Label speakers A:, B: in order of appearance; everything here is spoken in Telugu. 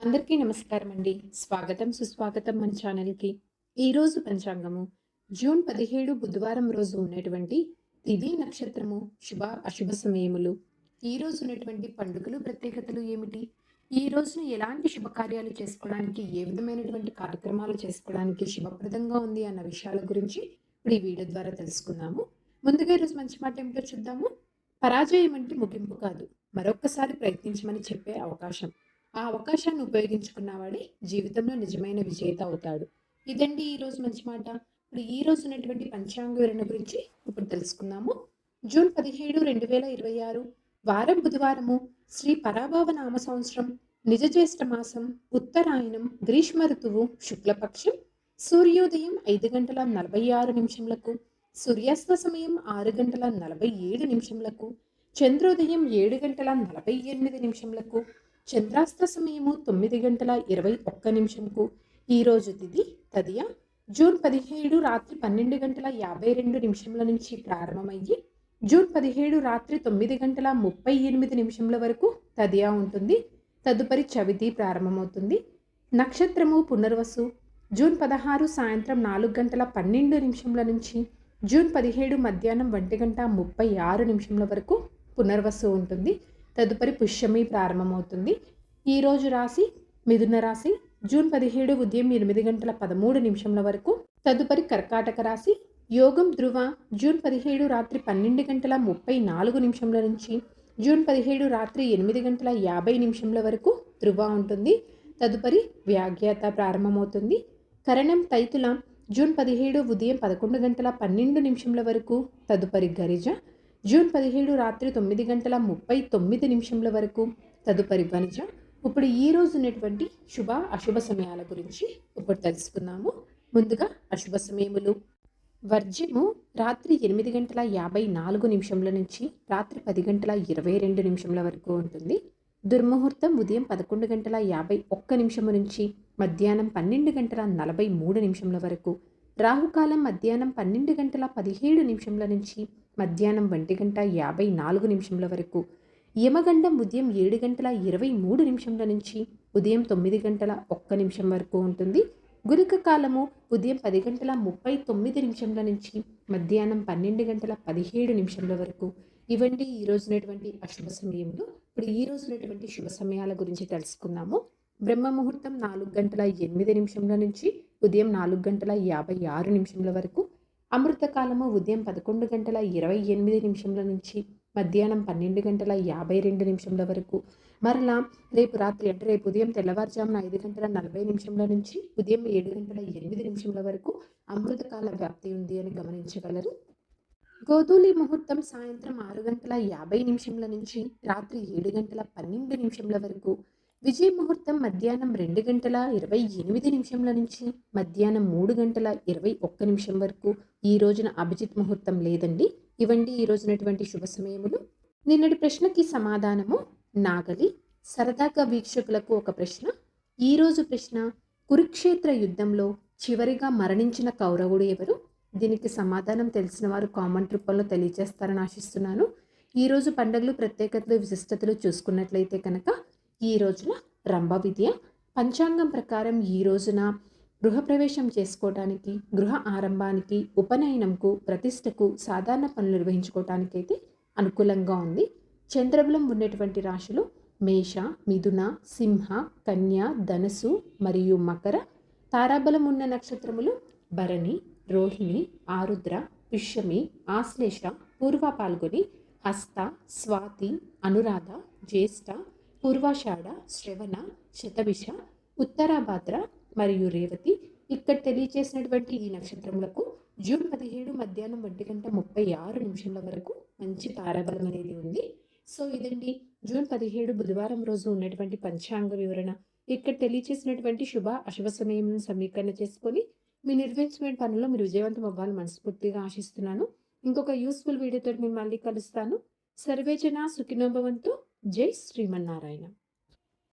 A: అందరికీ నమస్కారం అండి. స్వాగతం, సుస్వాగతం మన ఛానల్‌కి. ఈరోజు పంచాంగము జూన్ 17 బుధవారం రోజు ఉన్నటువంటి తిథి, నక్షత్రము, శుభ, అశుభ సమయములు, ఈ రోజు ఉన్నటువంటి పండుగలు, ప్రత్యేకతలు ఏమిటి? ఈ రోజున ఎలాంటి శుభకార్యాలు చేసుకోవడానికి, ఏ విధమైనటువంటి కార్యక్రమాలు చేసుకోవడానికి శుభప్రదంగా ఉంది అన్న విషయాల గురించి ఇప్పుడు ఈ వీడియో ద్వారా తెలుసుకుందాము. ముందుగా ఈరోజు మంచి మాట ఏమిటో చూద్దాము. పరాజయం అంటే ముగింపు కాదు, మరొక్కసారి ప్రయత్నించమని చెప్పే అవకాశం. ఆ అవకాశాన్ని ఉపయోగించుకున్నవాడే జీవితంలో నిజమైన విజేత అవుతాడు. ఇదండి ఈరోజు మంచి మాట. ఇప్పుడు ఈ రోజు ఉన్నటువంటి పంచాంగ వివరణ గురించి ఇప్పుడు తెలుసుకుందాము. జూన్ 17, 2026 వారం బుధవారము, శ్రీ పరాభవ నామ సంవత్సరం, నిజ జ్యేష్ఠ మాసం, ఉత్తరాయణం, గ్రీష్మ ఋతువు, శుక్లపక్షం, సూర్యోదయం 5 గంటల 46 నిమిషములకు, సూర్యాస్త సమయం 6 గంటల 47 నిమిషములకు, చంద్రోదయం 7 గంటల 48 నిమిషములకు, చంద్రాస్త సమయము 9 గంటల 21 నిమిషంకు. ఈరోజు తిథి తదియ. జూన్ 17 రాత్రి 12 గంటల 52 నిమిషముల నుంచి ప్రారంభమయ్యి జూన్ 17 రాత్రి 9 గంటల 38 నిమిషముల వరకు తదియా ఉంటుంది. తదుపరి చవితి ప్రారంభమవుతుంది. నక్షత్రము పునర్వసు. జూన్ 16 సాయంత్రం 4 గంటల 12 నిమిషముల నుంచి జూన్ 17 మధ్యాహ్నం 1 గంట 36 నిమిషముల వరకు పునర్వసు ఉంటుంది. తదుపరి పుష్యమి ప్రారంభమవుతుంది. ఈరోజు రాశి మిథున రాశి. జూన్ 17 ఉదయం 8 గంటల 13 నిమిషముల వరకు. తదుపరి కర్కాటక రాశి. యోగం ధ్రువ. జూన్ 17 రాత్రి 12 గంటల 34 నిమిషముల నుంచి జూన్ 17 రాత్రి 8 గంటల 50 నిమిషముల వరకు ధ్రువ ఉంటుంది. తదుపరి వ్యాఘ్యాత ప్రారంభమవుతుంది. కరణం తైతుల. జూన్ 17 ఉదయం 11 గంటల 12 నిమిషముల వరకు. తదుపరి గరిజ. జూన్ 17 రాత్రి 9 గంటల 39 నిమిషముల వరకు. తదుపరి వనిజ. ఇప్పుడు ఈ రోజు ఉన్నటువంటి శుభ, అశుభ సమయాల గురించి ఇప్పుడు తెలుసుకుందాము. ముందుగా అశుభ సమయములు. వర్జ్యము రాత్రి 8 గంటల 54 నిమిషముల నుంచి రాత్రి 10 గంటల 22 నిమిషముల వరకు ఉంటుంది. దుర్ముహూర్తం ఉదయం 11 గంటల 51 నిమిషము నుంచి మధ్యాహ్నం 12 గంటల 43 నిమిషముల వరకు. రాహుకాలం మధ్యాహ్నం 12 గంటల 17 నిమిషముల నుంచి మధ్యాహ్నం 1 గంట 54 నిమిషముల వరకు. యమగండం ఉదయం 7 గంటల 23 నిమిషముల నుంచి ఉదయం 9 గంటల 1 నిమిషం వరకు ఉంటుంది. గులిక కాలము ఉదయం 10 గంటల 39 నిమిషముల నుంచి మధ్యాహ్నం 12 గంటల 17 నిమిషముల వరకు. ఇవండి ఈ రోజునటువంటి అశుభ సమయములు. ఇప్పుడు ఈ రోజునటువంటి శుభ సమయాల గురించి తెలుసుకుందాము. బ్రహ్మ ముహూర్తం 4 గంటల 8 నిమిషముల నుంచి ఉదయం 4 గంటల 56 నిమిషముల వరకు. అమృత కాలము ఉదయం 11 గంటల 28 నిమిషముల నుంచి మధ్యాహ్నం 12 గంటల 52 నిమిషముల వరకు. మరలా రేపు రాత్రి అంటే రేపు ఉదయం తెల్లవారుజామున 5 గంటల 40 నిమిషముల నుంచి ఉదయం 7 గంటల 8 నిమిషముల వరకు అమృతకాల వ్యాప్తి ఉంది అని గమనించగలరు. గోధూలి ముహూర్తం సాయంత్రం 6 గంటల 50 నిమిషముల నుంచి రాత్రి 7 గంటల 12 నిమిషముల వరకు. విజయ ముహూర్తం మధ్యాహ్నం 2 గంటల 28 నిమిషముల నుంచి మధ్యాహ్నం 3 గంటల 21 నిమిషం వరకు. ఈ రోజున అభిజిత్ ముహూర్తం లేదండి. ఇవండి ఈ రోజునటువంటి శుభ సమయములు. నిన్నటి ప్రశ్నకి సమాధానము నాగలి. సరదాగా వీక్షకులకు ఒక ప్రశ్న. ఈరోజు ప్రశ్న: కురుక్షేత్ర యుద్ధంలో చివరిగా మరణించిన కౌరవుడు ఎవరు? దీనికి సమాధానం తెలిసిన వారు కామెంట్ రూపంలో తెలియజేస్తారని ఆశిస్తున్నాను. ఈరోజు పండుగలు, ప్రత్యేకతలు, విశిష్టతలు చూసుకున్నట్లయితే కనుక ఈ రోజున రంభ విద్య. పంచాంగం ప్రకారం ఈ రోజున గృహప్రవేశం చేసుకోవడానికి, గృహ ఆరంభానికి, ఉపనయనంకు, ప్రతిష్టకు, సాధారణ పనులు నిర్వహించుకోవటానికైతే అనుకూలంగా ఉంది. చంద్రబలం ఉన్నటువంటి రాశులు మేష, మిథున, సింహ, కన్య, ధనుసు మరియు మకర. తారాబలం ఉన్న నక్షత్రములు భరణి, రోహిణి, ఆరుద్ర, పుష్యమి, ఆశ్లేష, పూర్వ పాల్గొని, హస్త, స్వాతి, అనురాధ, జ్యేష్ఠ, పూర్వాషాఢ, శ్రవణ, శతభిష, ఉత్తరాభాద్ర మరియు రేవతి. ఇక్కడ తెలియచేసినటువంటి ఈ నక్షత్రములకు జూన్ 17 మధ్యాహ్నం 1 గంట 36 నిమిషముల వరకు మంచి తారాబలం అనేది ఉంది. సో ఇదండి జూన్ 17 బుధవారం రోజు ఉన్నటువంటి పంచాంగ వివరణ. ఇక్కడ తెలియచేసినటువంటి శుభ, అశుభ సమయం సమీకరణ చేసుకొని మీ నిర్వహించిన పనుల్లో మీరు విజయవంతం అవ్వాలని మనస్ఫూర్తిగా ఆశిస్తున్నాను. ఇంకొక యూస్ఫుల్ వీడియోతో మేము మళ్ళీ కలుస్తాను. సర్వేజన సుఖినో భవంతు. జై శ్రీమన్నారాయణ.